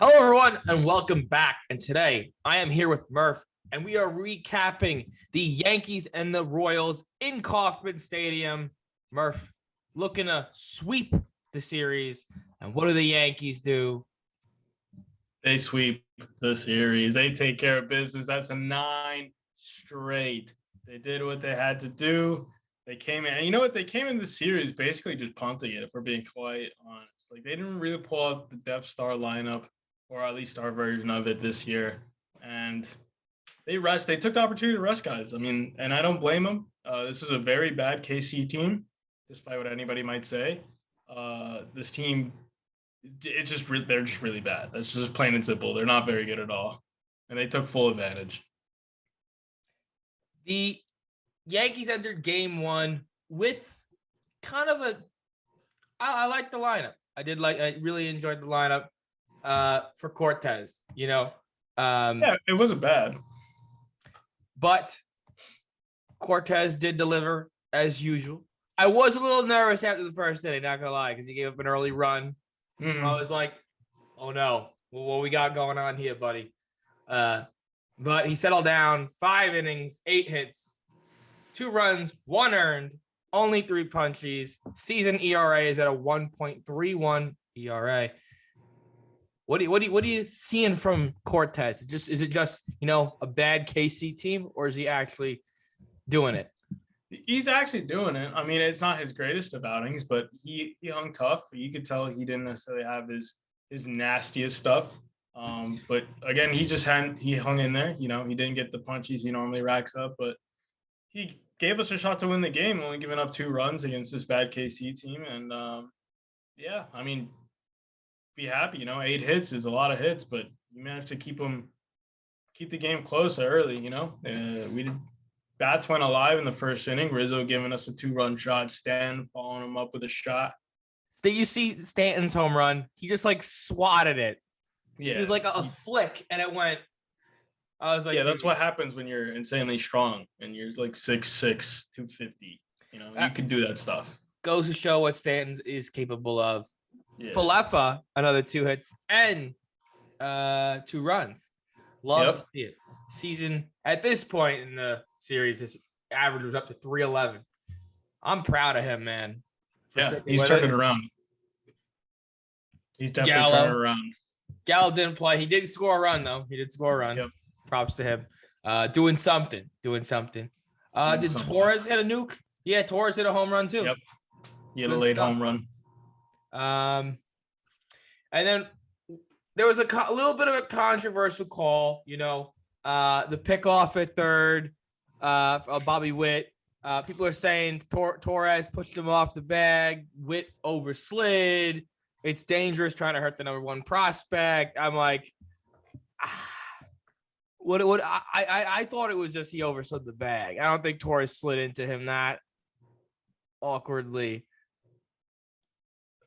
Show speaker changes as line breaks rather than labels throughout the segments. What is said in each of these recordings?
Hello, everyone, and welcome back. And today I am here with Murph, and we are recapping the Yankees and the Royals in Kauffman Stadium. Murph looking to sweep the series. And what do the Yankees do?
They sweep the series. They take care of business. That's a 9 straight. They did what they had to do. They came in, and you know what? They came in the series basically just punting it, if we're being quite honest. Like, they didn't really pull out the Death Star lineup, or at least our version of it this year. And they took the opportunity to rest guys. I mean, and I don't blame them. This is a very bad KC team, despite what anybody might say. This team, they're just really bad. That's just plain and simple. They're not very good at all. And they took full advantage.
The Yankees entered game one with kind of I like the lineup. I really enjoyed the lineup for Cortes,
yeah, it wasn't bad.
But Cortes did deliver as usual. I was a little nervous after the first inning, not gonna lie, because he gave up an early run. So I was like, oh no, what we got going on here, buddy? But he settled down, 5 innings, 8 hits, 2 runs, 1 earned, only 3 punchies. Season ERA is at a 1.31 ERA. What are you seeing from Cortes? Is it just a bad KC team, or is he actually doing it?
He's actually doing it. I mean, it's not his greatest of outings, but he hung tough. You could tell he didn't necessarily have his nastiest stuff. But again, he hung in there. He didn't get the punches he normally racks up, but he gave us a shot to win the game, only giving up 2 runs against this bad KC team. And yeah, I mean, be happy. 8 hits is a lot of hits, but you managed to keep the game close early. Bats went alive in the first inning. Rizzon giving us a 2-run shot. Stan following him up with a shot.
Did you see Stanton's home run? He just swatted it.
Yeah,
it was like a flick, and it went. I was like,
yeah, that's what happens when you're insanely strong and you're like 6'6", 250. You can do that stuff.
Goes to show what Stanton is capable of.
Yeah.
Falefa, another 2 hits and 2 runs. Love to see it. Season at this point in the series, his average was up to 311. I'm proud of him, man.
Yeah, he's turning around. He's definitely turning around.
Gallo didn't play. He did score a run, though. He did score a run.
Yep.
Props to him. Doing something. Did Torres hit a nuke? Yeah, Torres hit a home run, too.
Yep. He had a late home run.
And then there was a little bit of a controversial call, the pickoff at third, Bobby Witt. People are saying Torres pushed him off the bag. Witt overslid. It's dangerous, trying to hurt the number 1 prospect. I'm like, I thought it was just he overslid the bag. I don't think Torres slid into him that awkwardly.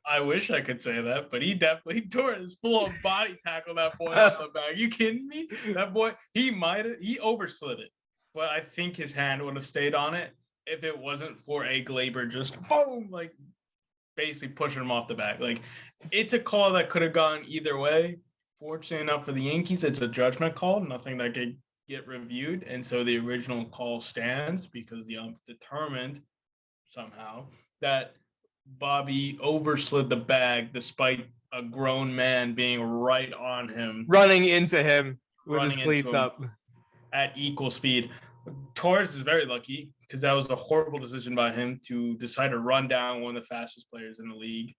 I wish I could say that, but he definitely Torres full on body tackle that boy off the bag. You kidding me? That boy, he overslid it, but I think his hand would have stayed on it if it wasn't for a Glaber just boom, basically pushing him off the bag. It's a call that could have gone either way. Fortunately enough for the Yankees, it's a judgment call, nothing that could get reviewed, and so the original call stands because the ump determined somehow that Bobby overslid the bag despite a grown man being right on him,
running into him with his cleats up
at equal speed. Torres is very lucky because that was a horrible decision by him to decide to run down one of the fastest players in the league.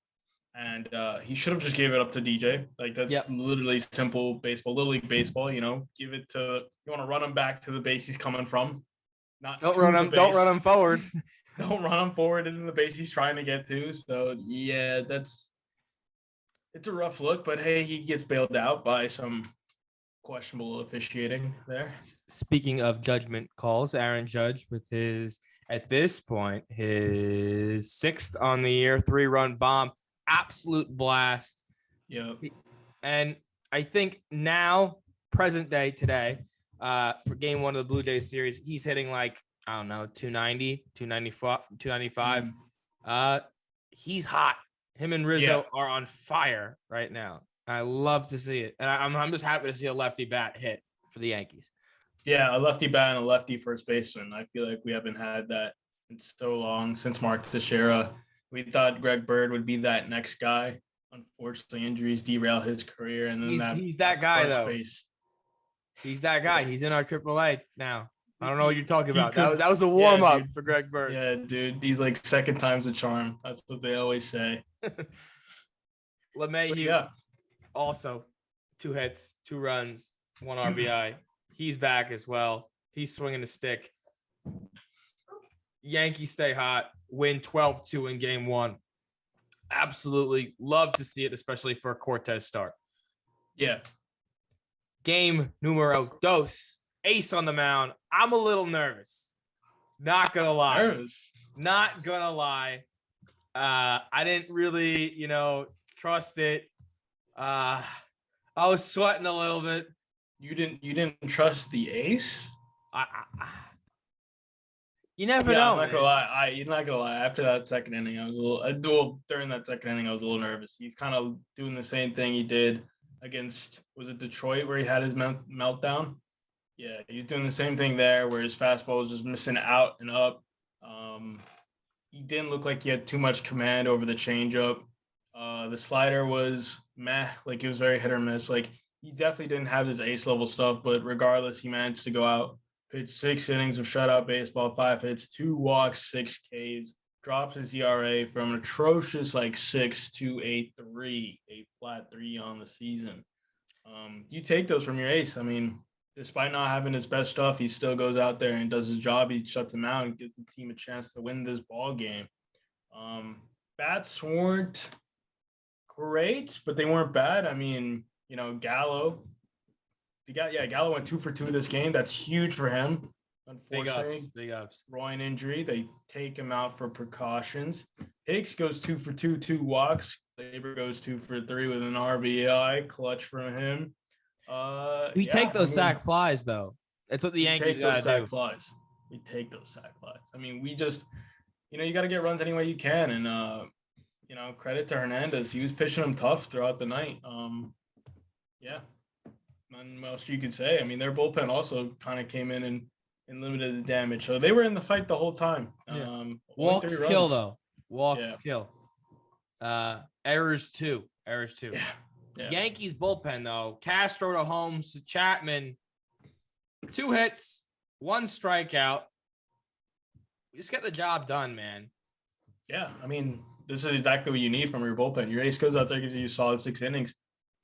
And he should have just gave it up to DJ. That's literally simple baseball, Little League baseball. Give it to, you want to run him back to the base he's coming from.
Don't run him forward.
Don't run him forward into the base he's trying to get to. So yeah, it's a rough look, but hey, he gets bailed out by some questionable officiating there.
Speaking of judgment calls, Aaron Judge with at this point, his 6th on the year, 3-run bomb, absolute blast.
Yeah.
And I think now, present day today, for game 1 of the Blue Jays series, he's hitting 290, 295. He's hot. Him and Rizzo are on fire right now. I love to see it, and I'm just happy to see a lefty bat hit for the Yankees.
Yeah, a lefty bat and a lefty first baseman. I feel like we haven't had that in so long since Mark Teixeira. We thought Greg Bird would be that next guy. Unfortunately, injuries derail his career, and then
He's that guy
first
though.
base.
He's that guy. He's in our AAA now. I don't know what you're talking
He
about.
could-
That was a
yeah,
warm up
dude.
for Greg Bird.
Yeah, dude. He's like second time's a charm. That's what they always say. But
LeMahieu,
yeah,
also 2 hits, 2 runs, 1 RBI. He's back as well. He's swinging the stick. Yankees stay hot, win 12-2 in game 1. Absolutely love to see it, especially for a Cortes start.
yeah.
Game numero dos. Ace on the mound. I'm a little nervous. Not gonna lie.
Nervous.
Not gonna lie. I didn't really, trust it. I was sweating a little bit.
You didn't trust the ace?
You never
Yeah,
know.
I'm not gonna lie. You're not gonna lie. After that second inning, I was during that second inning, I was a little nervous. He's kind of doing the same thing he did against, was it Detroit, where he had his meltdown? Yeah, he's doing the same thing there, where his fastball was just missing out and up. He didn't look like he had too much command over the changeup. The slider was meh, like it was very hit or miss. Like he definitely didn't have his ace level stuff, but regardless, he managed to go out, pitch 6 innings of shutout baseball, 5 hits, 2 walks, 6 Ks, drops his ERA from an atrocious like 6 to a 3, a flat 3 on the season. You take those from your ace. I mean, despite not having his best stuff, he still goes out there and does his job. He shuts him out and gives the team a chance to win this ball game. Bats weren't great, but they weren't bad. I mean, Gallo. Gallo went 2 for 2 this game. That's huge for him. Unfortunately,
Big ups.
groin injury. They take him out for precautions. Hicks goes 2 for 2, 2 walks. Labor goes 2 for 3 with an RBI clutch from him.
We take those sack flies though. That's what the Yankees gotta do.
We take those sack flies. I mean, we just, you got to get runs any way you can, and credit to Hernandez. He was pitching them tough throughout the night. Yeah, nothing else you could say. I mean, their bullpen also kind of came in and limited the damage, so they were in the fight the whole time.
Yeah. Walks kill though.
Yeah.
Kill. Errors too.
Yeah.
Yankees bullpen though. Castro to Holmes to Chapman. 2 hits, 1 strikeout. We just get the job done, man.
Yeah, I mean, this is exactly what you need from your bullpen. Your ace goes out there, gives you a solid 6 innings.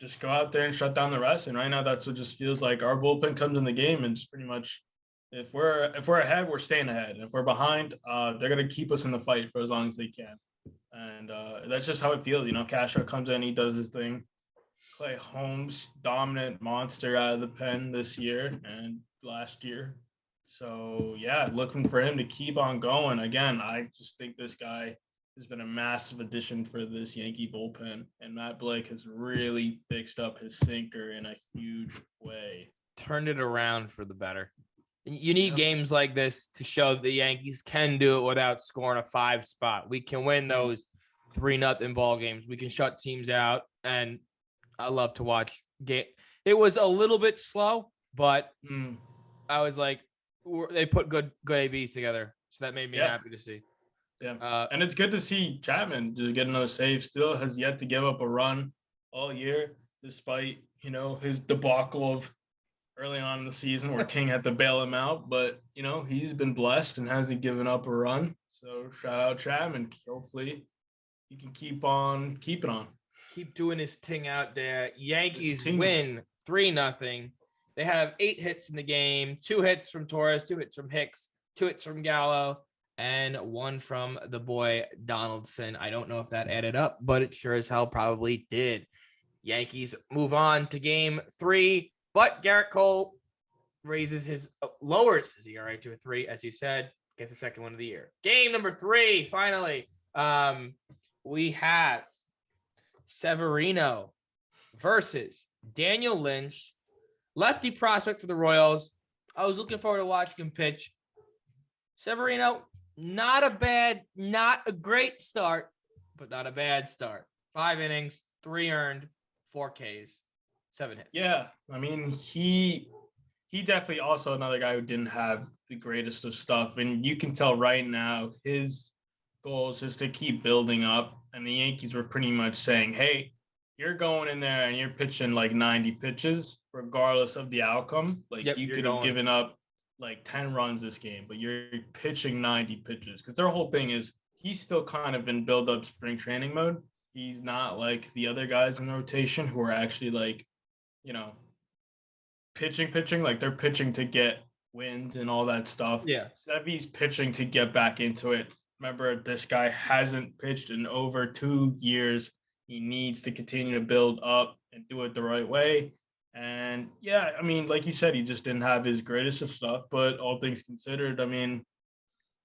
Just go out there and shut down the rest. And right now, that's what just feels like. Our bullpen comes in the game, and it's pretty much, if we're ahead, we're staying ahead. If we're behind, they're gonna keep us in the fight for as long as they can. And that's just how it feels. Castro comes in, he does his thing. Clay Holmes, dominant monster out of the pen this year and last year. So, yeah, looking for him to keep on going. Again, I just think this guy has been a massive addition for this Yankee bullpen. And Matt Blake has really fixed up his sinker in a huge way.
Turned it around for the better. You need games like this to show the Yankees can do it without scoring a 5 spot. We can win those 3-0 ball games. We can shut teams out, and I love to watch game. It was a little bit slow, but I was like, they put good ABs together, so that made me happy to see.
Yeah, and it's good to see Chapman to get another save. Still has yet to give up a run all year, despite his debacle of early on in the season where King had to bail him out. But he's been blessed and hasn't given up a run. So shout out Chapman. Hopefully he can keep on keeping on.
Keep doing his thing out there. Yankees win 3-0. They have 8 hits in the game, 2 hits from Torres, 2 hits from Hicks, 2 hits from Gallo, and 1 from the boy Donaldson. I don't know if that added up, but it sure as hell probably did. Yankees move on to game 3, but Gerrit Cole lowers his ERA to a 3, as you said, gets the second one of the year. Game number 3, finally. We have Severino versus Daniel Lynch, lefty prospect for the Royals. I was looking forward to watching him pitch. Severino, not a great start, but not a bad start. 5 innings, 3 earned, 4 Ks, 7 hits.
Yeah, I mean, he definitely also another guy who didn't have the greatest of stuff, and you can tell right now his goal is just to keep building up. And the Yankees were pretty much saying, "Hey, you're going in there and you're pitching like 90 pitches, regardless of the outcome. Like
Yep,
you
you're
could have
going.
given up like 10 runs this game, but you're pitching 90 pitches." Because their whole thing is he's still kind of in build-up spring training mode. He's not like the other guys in the rotation who are actually like, you know, pitching. Like they're pitching to get wins and all that stuff.
Yeah.
Sevy's pitching to get back into it. Remember, this guy hasn't pitched in over 2 years. He needs to continue to build up and do it the right way. And yeah, I mean, like you said, he just didn't have his greatest of stuff. But all things considered, I mean,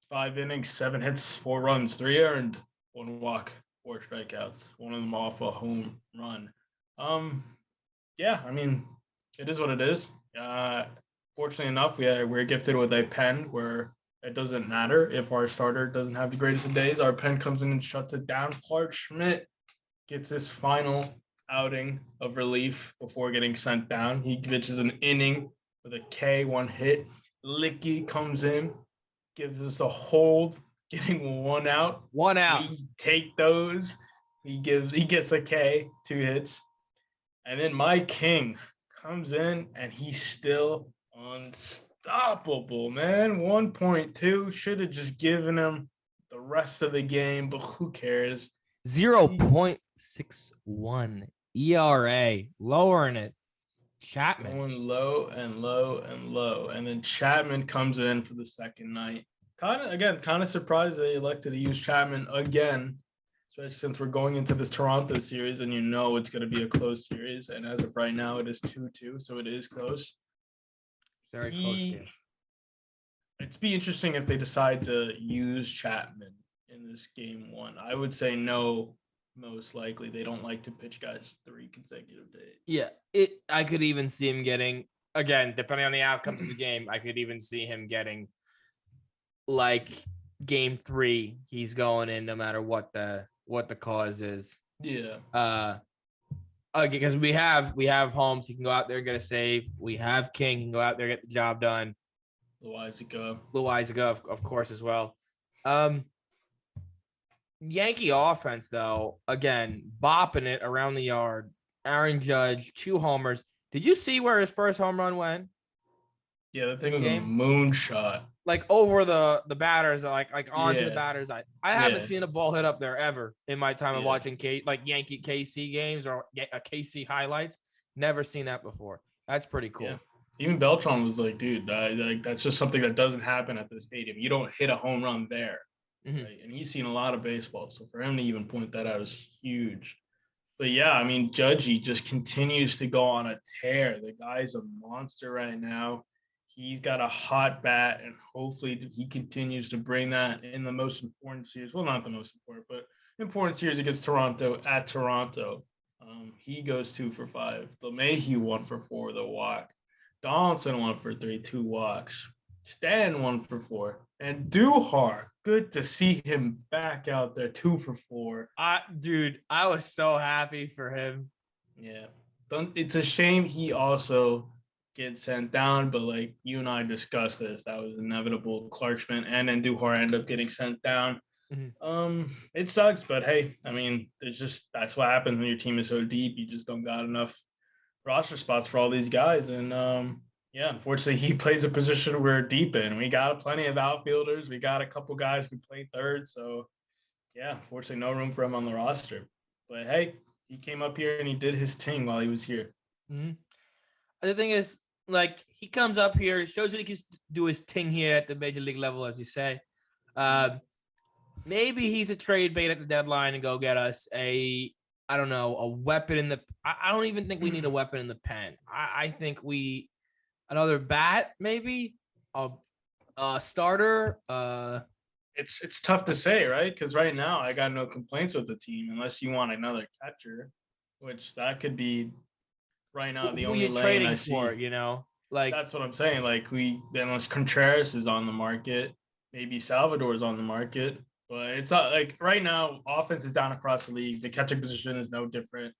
5 innings, 7 hits, 4 runs, 3 earned, 1 walk, 4 strikeouts, one of them off a home run. Yeah, I mean, it is what it is. Fortunately enough, we're gifted with a pen where it doesn't matter if our starter doesn't have the greatest of days. Our pen comes in and shuts it down. Clark Schmidt gets his final outing of relief before getting sent down. He pitches an inning with a K, 1 hit. Licky comes in, gives us a hold, getting 1 out.
1 out.
We take those. He gets a K, 2 hits. And then my king comes in and he's still unstoppable, man. 1.2. Should have just given him the rest of the game, but who cares?
0.61 ERA, lowering it. Chapman
going low and low and low, and then Chapman comes in for the second night. Kind of surprised they elected to use Chapman again, especially since we're going into this Toronto series, and you know it's going to be a close series. And as of right now, it is 2-2, so it is close.
Very close game.
It'd be interesting if they decide to use Chapman in this game 1. I would say no. Most likely, they don't like to pitch guys 3 consecutive days.
Yeah, I could even see him getting, again, depending on the outcomes of the game, I could even see him getting like game 3. He's going in no matter what the cause is.
Yeah.
Because we have Holmes, he can go out there and get a save. We have King, he can go out there and get the job done. Loizaga, of course, as well. Yankee offense, though, again, bopping it around the yard. Aaron Judge, 2 homers. Did you see where his first home run went?
Yeah, that thing was a moonshot.
Like over the batters, like onto the batters. I haven't seen a ball hit up there ever in my time of watching Yankee KC games or KC highlights. Never seen that before. That's pretty cool.
Yeah. Even Beltran was like, dude, that's just something that doesn't happen at the stadium. You don't hit a home run there.
Mm-hmm.
Right? And he's seen a lot of baseball. So for him to even point that out is huge. But yeah, I mean, Judgy just continues to go on a tear. The guy's a monster right now. He's got a hot bat, and hopefully he continues to bring that in the most important series. Well, not the most important, but important series against Toronto at Toronto. He goes 2 for 5. LeMahieu 1 for 4 with a walk. Donaldson 1 for 3, 2 walks. Stan 1 for 4. And Duhar, good to see him back out there, 2 for 4.
Dude, I was so happy for him.
Yeah. It's a shame he also gets sent down, but like you and I discussed this, that was inevitable. Clark Schmidt and then Duhar end up getting sent down. Mm-hmm. It sucks, but hey, I mean, that's what happens when your team is so deep. You just don't got enough roster spots for all these guys. And yeah, unfortunately, he plays a position we're deep in. We got plenty of outfielders. We got a couple guys who play third. So, yeah, unfortunately, no room for him on the roster. But, hey, he came up here and he did his thing while he was here.
Mm-hmm. The thing is, like, he comes up here, shows that he can do his thing here at the major league level, as you say. Maybe he's a trade bait at the deadline and go get us a weapon in the – I don't even think we need a weapon in the pen. I think another bat, maybe a starter.
It's tough to say, right? Because right now I got no complaints with the team unless you want another catcher, which that could be right now the only lane
trading
I see.
For, you know, like
that's what I'm saying. Like unless Contreras is on the market, maybe Salvador is on the market, but it's not like right now. Offense is down across the league. The catcher position is no different.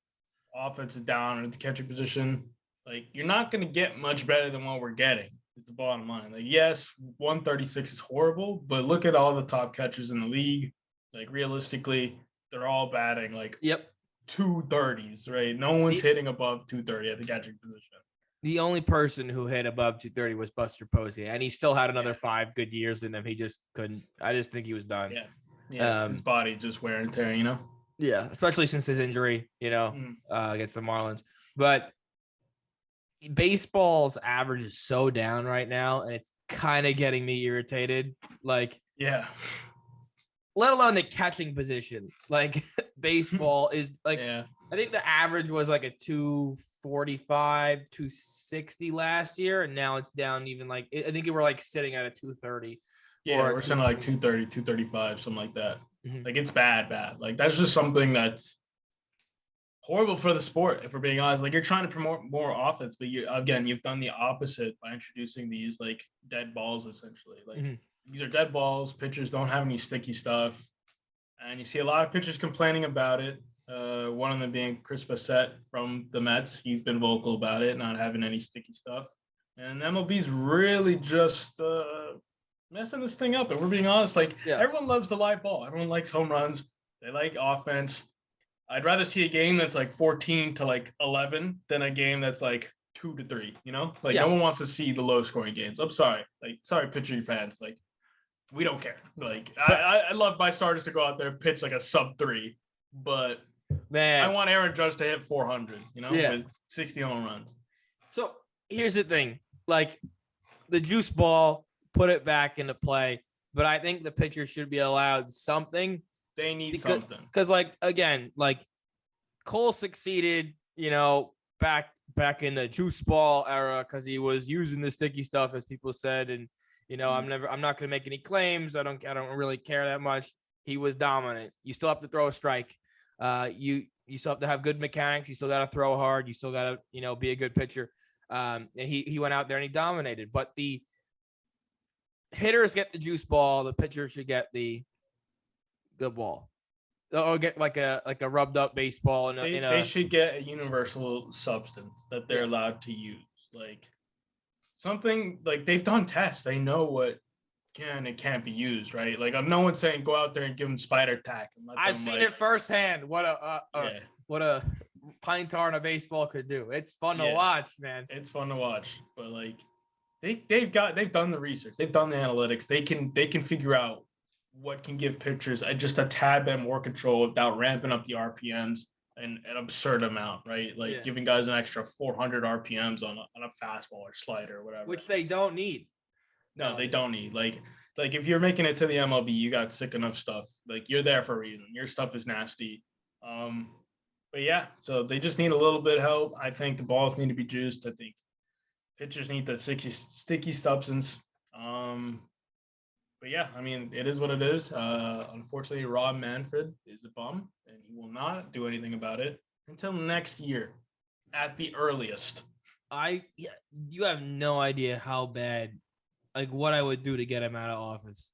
offense is down at the catching position, like you're not going to get much better than what we're getting. Is the bottom line. Like, yes, 136 is horrible, but look at all the top catchers in the league. Like, realistically, they're all batting like 230s, right? No one's hitting above 230 at the catching position.
The only person who hit above 230 was Buster Posey, and he still had another 5 good years in him. He just couldn't. I just think he was done.
His body just wear and tear, you know?
Yeah, especially since his injury, against the Marlins. But baseball's average is so down right now, and it's kind of getting me irritated. Like, let alone the catching position. Like, baseball is like, I think the average was like a 245, 260 last year, and now it's down even like, I think we're like sitting at a 230.
Yeah, we're sitting at like 230, 235, something like that. Like, it's bad. Like, that's just something that's horrible for the sport, if we're being honest. Like, you're trying to promote more offense, but you've done the opposite by introducing these like dead balls, essentially. Like, these are dead balls. Pitchers don't have any sticky stuff, and you see a lot of pitchers complaining about it. One of them being Chris Bassett from the Mets. He's been vocal about it, not having any sticky stuff. And MLB's really just messing this thing up. And we're being honest, like, everyone loves the live ball. Everyone likes home runs. They like offense. I'd rather see a game that's like 14 to like 11 than a game that's like 2-3, you know? Like, no one wants to see the low scoring games. I'm sorry. Like, sorry, pitching fans. Like, we don't care. Like, I love my starters to go out there and pitch like a sub-3, but I want Aaron Judge to hit 400, with 60 home runs.
So here's the thing. Like, the juice ball, put it back into play, but I think the pitcher should be allowed something.
They need something.
Because, like, again, like, Cole succeeded, back in the juice ball era because he was using the sticky stuff, as people said. And, I'm not going to make any claims. I don't really care that much. He was dominant. You still have to throw a strike. You still have to have good mechanics. You still got to throw hard. You still got to, be a good pitcher. And he went out there and he dominated. But the hitters get the juice ball. The pitcher should get the good ball, or get like a rubbed up baseball.
They should get a universal substance that they're allowed to use, like something like they've done tests. They know what can and can't be used, right? Like, I'm no one saying go out there and give them spider tack.
I've seen it firsthand. What a pine tar in a baseball could do. It's fun to watch, man.
It's fun to watch, but like they've done the research, they've done the analytics. They can figure out what can give pitchers just a tad bit more control without ramping up the RPMs an absurd amount, right? Like giving guys an extra 400 RPMs on a fastball or slider or whatever.
Which they don't need.
No, they don't need. Like if you're making it to the MLB, you got sick enough stuff. Like, you're there for a reason. Your stuff is nasty. But yeah, so they just need a little bit of help. I think the balls need to be juiced. I think pitchers need the sticky substance. But yeah, I mean, it is what it is. Unfortunately, Rob Manfred is a bum, and he will not do anything about it until next year, at the earliest.
You have no idea how bad, like, what I would do to get him out of office.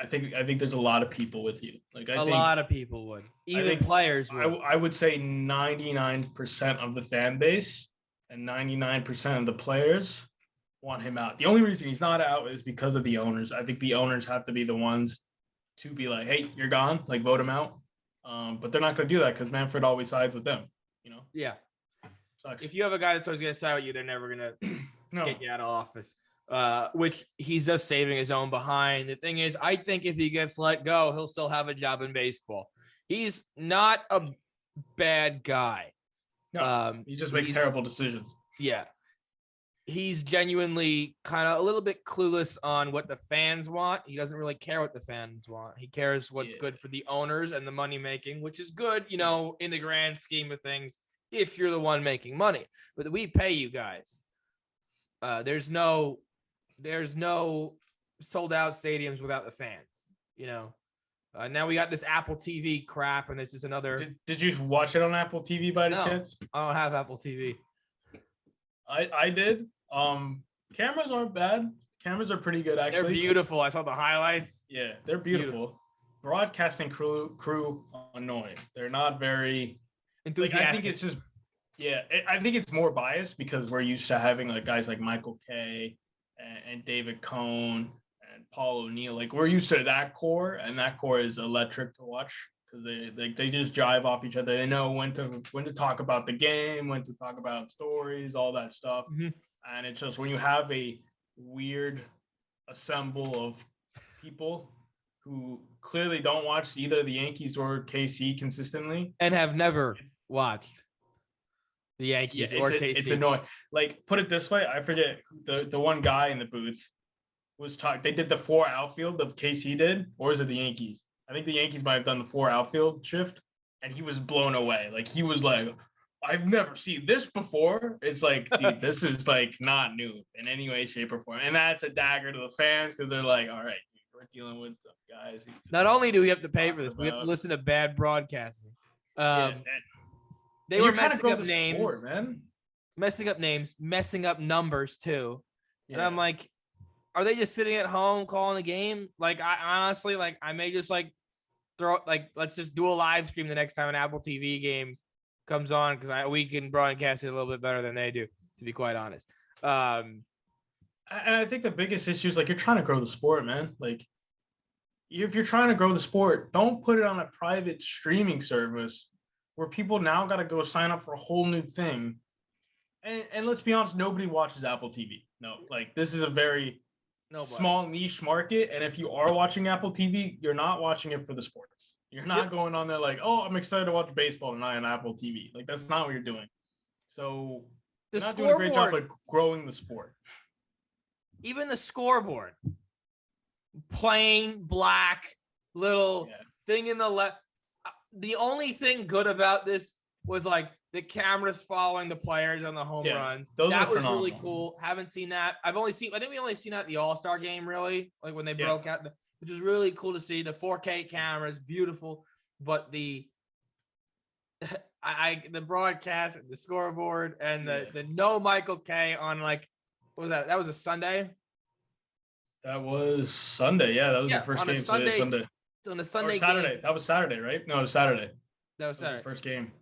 I think there's a lot of people with you. Like,
a lot of people would, even players would.
I would say 99% of the fan base and 99% of the players want him out. The only reason he's not out is because of the owners. I think the owners have to be the ones to be like, hey, you're gone, like, vote him out. But they're not going to do that because Manfred always sides with them,
Yeah.
Sucks.
If you have a guy that's always going to side with you, they're never going to get you out of office. Which he's just saving his own behind. The thing is, I think if he gets let go, he'll still have a job in baseball. He's not a bad guy.
No, he just makes terrible decisions.
Yeah. He's genuinely kind of a little bit clueless on what the fans want. He doesn't really care what the fans want. He cares what's good for the owners and the money making, which is good, in the grand scheme of things, if you're the one making money. But we pay you guys. There's no sold out stadiums without the fans, Now we got this Apple TV crap, and it's just another.
Did you watch it on Apple TV by any chance?
I don't have Apple TV.
I did. Cameras aren't bad. Cameras are pretty good, actually.
They're beautiful. I saw the highlights.
Yeah, they're beautiful. Broadcasting crew annoying. They're not very
enthusiastic.
I think it's just, I think it's more biased because we're used to having like guys like Michael Kay and David Cohn and Paul O'Neill. Like we're used to that core, and that core is electric to watch because they just jive off each other. They know when to talk about the game, when to talk about stories, all that stuff.
Mm-hmm.
And it's just when you have a weird assemble of people who clearly don't watch either the Yankees or KC consistently
and have never watched the Yankees or KC.
It's annoying. Like, put it this way, I forget the one guy in the booth was talking. They did the 4 outfield of KC did, or is it the Yankees? I think the Yankees might have done the 4 outfield shift, and he was blown away. Like, he was like, I've never seen this before. It's like, dude, this is like not new in any way, shape, or form. And that's a dagger to the fans because they're like, all right, dude, we're dealing with some guys.
Not only do we have to pay for this, we have to listen to bad broadcasting. They were messing up names, sport, man. Messing up numbers too. Yeah. And I'm like, are they just sitting at home calling a game? Like, I honestly, like, I may just like let's just do a live stream the next time an Apple TV game comes on because we can broadcast it a little bit better than they do, to be quite honest.
And I think the biggest issue is like you're trying to grow the sport, man. Like, if you're trying to grow the sport, don't put it on a private streaming service where people now got to go sign up for a whole new thing. And let's be honest, nobody watches Apple TV. No, like this is a very small niche market. And if you are watching Apple TV, you're not watching it for the sports. You're not going on there like, oh, I'm excited to watch baseball tonight on Apple TV. Like, that's not what you're doing. So you're not doing a great job of growing the sport.
Even the scoreboard, plain black little thing in the left. The only thing good about this was like the cameras following the players on the home run. That was really cool. Haven't seen that. I think we only seen that at the All-Star game, really, like when they broke out, which was really cool to see. The 4K cameras, beautiful. But the broadcast, the scoreboard, and the no Michael Kay on like, what was that? That was a Sunday?
That was Sunday. Yeah, that was the first game. Sunday.
On a Sunday
Saturday.
game.
That was Saturday, right? No, it was Saturday.
That was Saturday.
The first game.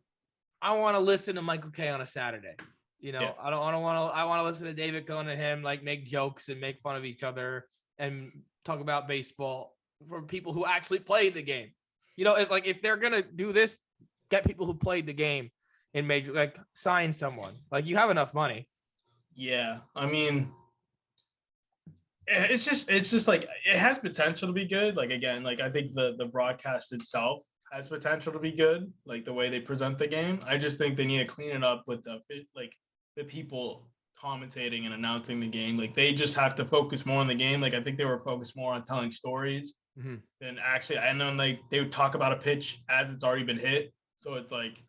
I want to listen to Michael Kay on a Saturday. You know, I want to listen to David Cohn and him like make jokes and make fun of each other and talk about baseball for people who actually played the game. You know, if they're gonna do this, get people who played the game in major, like sign someone. Like, you have enough money.
Yeah, I mean, it's just like it has potential to be good. Like, again, like I think the broadcast itself has potential to be good, like the way they present the game. I just think they need to clean it up with the people commentating and announcing the game. Like, they just have to focus more on the game. Like, I think they were focused more on telling stories than actually. And then like they would talk about a pitch as it's already been hit. So it's like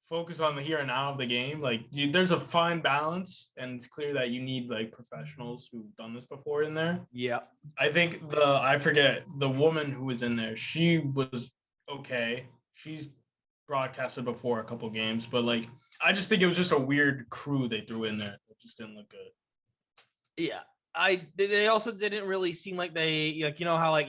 focus on the here and now of the game. Like, there's a fine balance, and it's clear that you need like professionals who've done this before in there.
Yeah,
I think I forget the woman who was in there. She was okay. She's broadcasted before a couple games, but like I just think it was just a weird crew they threw in there. It just didn't look good.
Yeah, they also didn't really seem like they, like, you know how like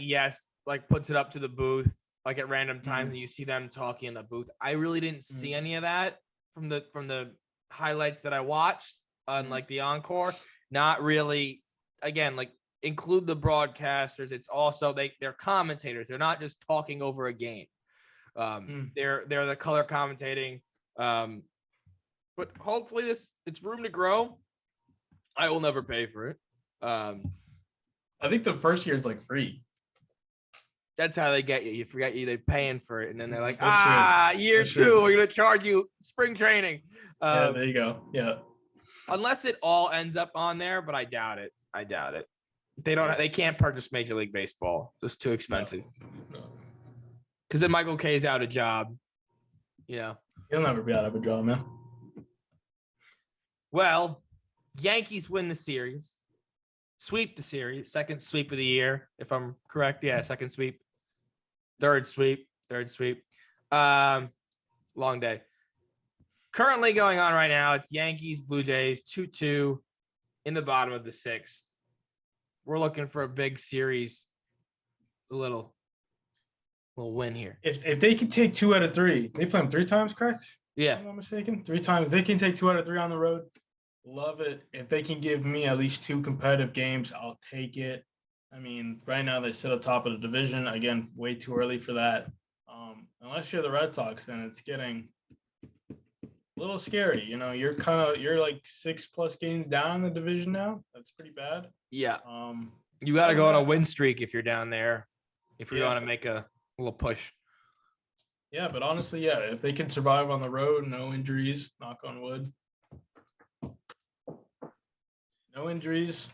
like puts it up to the booth like at random times and you see them talking in the booth. I really didn't see any of that from the highlights that I watched on like the encore. Not really. Again, like, include the broadcasters. It's also they're commentators. They're not just talking over a game. They're the color commentating. But hopefully it's room to grow. I will never pay for it.
I think the first year is like free.
That's how they get you. You forget they're paying for it, and then they're like, year
That's
2,
true.
we're gonna charge you spring training.
Yeah, there you go. Yeah.
Unless it all ends up on there, but I doubt it. They can't purchase Major League Baseball. It's too expensive.
No.
Because then Michael Kay's out of job. You know.
He'll never be out of a job, man.
Well, Yankees win the series. Sweep the series. Second sweep of the year, if I'm correct. Yeah, second sweep. Third sweep. Long day. Currently going on right now, it's Yankees, Blue Jays, 2-2 in the bottom of the 6th. We're looking for a big series, a little win here.
If they could take 2 out of 3, they play them 3 times, correct?
Yeah.
I'm not mistaken. 3 times. They can take 2 out of 3 on the road. Love it. If they can give me at least 2 competitive games, I'll take it. I mean, right now they sit atop of the division. Again, way too early for that. Unless you're the Red Sox, then it's getting a little scary. You know, you're like 6+ games down in the division now. That's pretty bad.
Yeah. You got to go on a
that-
win streak if you're down there, if you're
Yeah.
going to make a little push.
Yeah, but honestly, yeah, if they can survive on the road, no injuries, knock on wood. No injuries.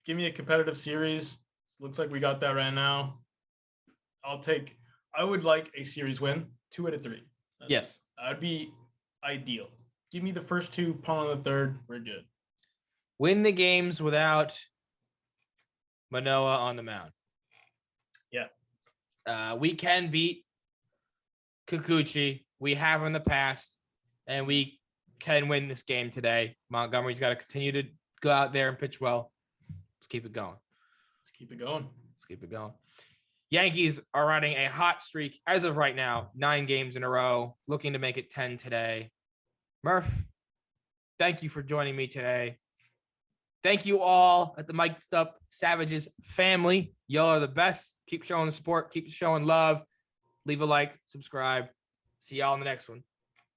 Give me a competitive series. Looks like we got that right now. I would like a series win, 2 out of 3.
Yes.
That'd be ideal. Give me the first 2, punt on the third. We're good.
Win the games without Manoah on the mound.
Yeah.
We can beat Kikuchi. We have in the past, and we can win this game today. Montgomery's got to continue to go out there and pitch well. Let's keep it going.
Let's keep it going.
Let's keep it going. Yankees are running a hot streak as of right now, 9 games in a row, looking to make it 10 today. Murph, thank you for joining me today. Thank you all at the Mic'd Up Savages family. Y'all are the best. Keep showing the support. Keep showing love. Leave a like, subscribe. See y'all in the next one.